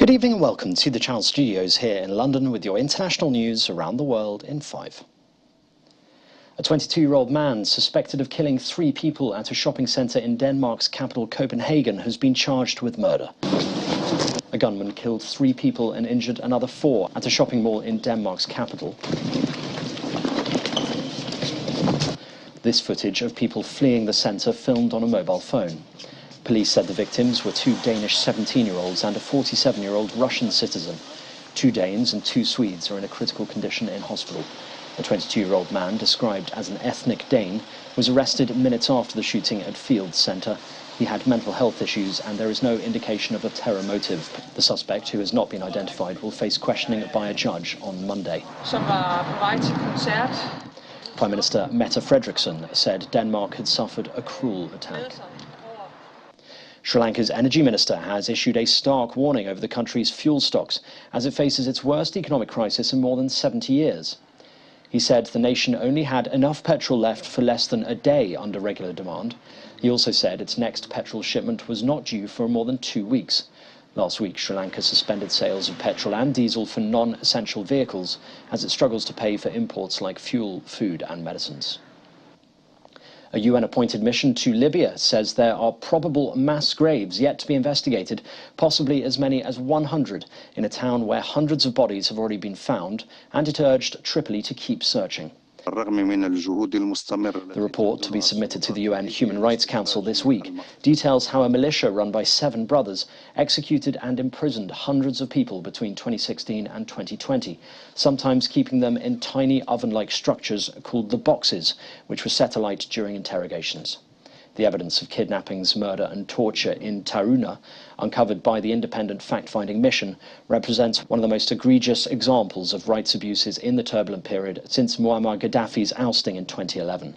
Good evening and welcome to the Channel Studios here in London with your international news around the world in 5. A 22-year-old man suspected of killing 3 people at a shopping centre in Denmark's capital Copenhagen has been charged with murder. A gunman killed 3 people and injured another 4 at a shopping mall in Denmark's capital. This footage of people fleeing the centre filmed on a mobile phone. Police said the victims were 2 Danish 17-year-olds and a 47-year-old Russian citizen. 2 Danes and 2 Swedes are in a critical condition in hospital. The 22-year-old man, described as an ethnic Dane, was arrested minutes after the shooting at Fields Centre. He had mental health issues and there is no indication of a terror motive. The suspect, who has not been identified, will face questioning by a judge on Monday. Prime Minister Mette Frederiksen said Denmark had suffered a cruel attack. Sri Lanka's energy minister has issued a stark warning over the country's fuel stocks as it faces its worst economic crisis in more than 70 years. He said the nation only had enough petrol left for less than a day under regular demand. He also said its next petrol shipment was not due for more than 2 weeks. Last week, Sri Lanka suspended sales of petrol and diesel for non-essential vehicles as it struggles to pay for imports like fuel, food and medicines. A UN-appointed mission to Libya says there are probable mass graves yet to be investigated, possibly as many as 100, in a town where hundreds of bodies have already been found, and it urged Tripoli to keep searching. The report, to be submitted to the UN Human Rights Council this week, details how a militia run by 7 brothers executed and imprisoned hundreds of people between 2016 and 2020, sometimes keeping them in tiny oven-like structures called the boxes, which were set alight during interrogations. The evidence of kidnappings, murder and torture in Taruna, uncovered by the independent fact-finding mission, represents one of the most egregious examples of rights abuses in the turbulent period since Muammar Gaddafi's ousting in 2011.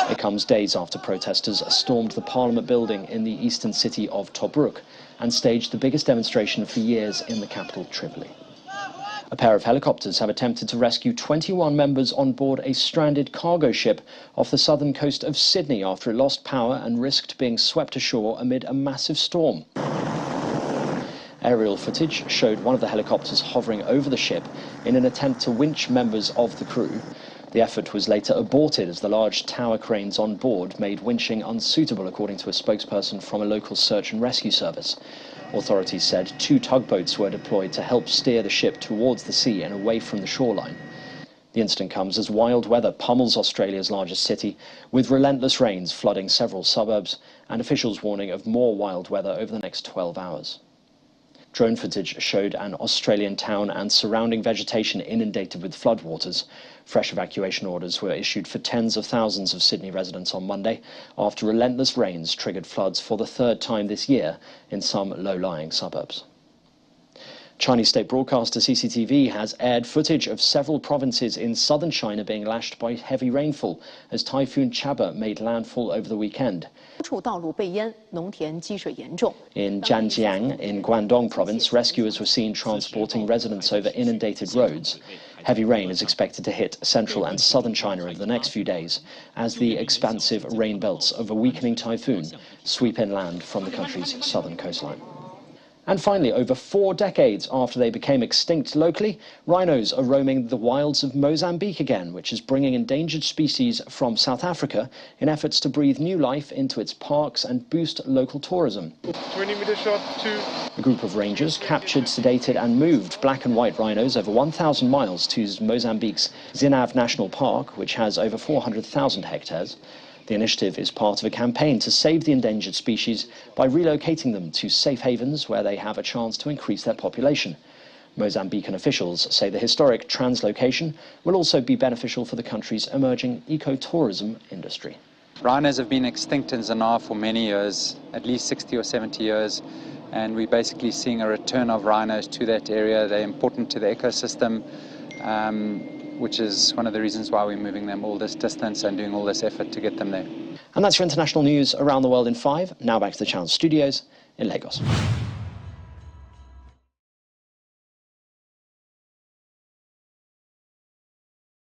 It comes days after protesters stormed the parliament building in the eastern city of Tobruk and staged the biggest demonstration for years in the capital, Tripoli. A pair of helicopters have attempted to rescue 21 members on board a stranded cargo ship off the southern coast of Sydney after it lost power and risked being swept ashore amid a massive storm. Aerial footage showed one of the helicopters hovering over the ship in an attempt to winch members of the crew. The effort was later aborted as the large tower cranes on board made winching unsuitable, according to a spokesperson from a local search and rescue service. Authorities said 2 tugboats were deployed to help steer the ship towards the sea and away from the shoreline. The incident comes as wild weather pummels Australia's largest city, with relentless rains flooding several suburbs and officials warning of more wild weather over the next 12 hours. Drone footage showed an Australian town and surrounding vegetation inundated with floodwaters. Fresh evacuation orders were issued for tens of thousands of Sydney residents on Monday after relentless rains triggered floods for the 3rd time this year in some low-lying suburbs. Chinese state broadcaster CCTV has aired footage of several provinces in southern China being lashed by heavy rainfall as Typhoon Chaba made landfall over the weekend. In Zhanjiang, in Guangdong province, rescuers were seen transporting residents over inundated roads. Heavy rain is expected to hit central and southern China over the next few days as the expansive rain belts of a weakening typhoon sweep inland from the country's southern coastline. And finally, over 4 decades after they became extinct locally, rhinos are roaming the wilds of Mozambique again, which is bringing endangered species from South Africa in efforts to breathe new life into its parks and boost local tourism. 20-meter shot, 2. A group of rangers captured, sedated and moved black and white rhinos over 1,000 miles to Mozambique's Zinav National Park, which has over 400,000 hectares. The initiative is part of a campaign to save the endangered species by relocating them to safe havens where they have a chance to increase their population. Mozambican officials say the historic translocation will also be beneficial for the country's emerging ecotourism industry. Rhinos have been extinct in Zinav for many years, at least 60 or 70 years, and we're basically seeing a return of rhinos to that area. They're important to the ecosystem, which is one of the reasons why we're moving them all this distance and doing all this effort to get them there. And that's your international news around the world in 5. Now back to the Channel Studios in Lagos.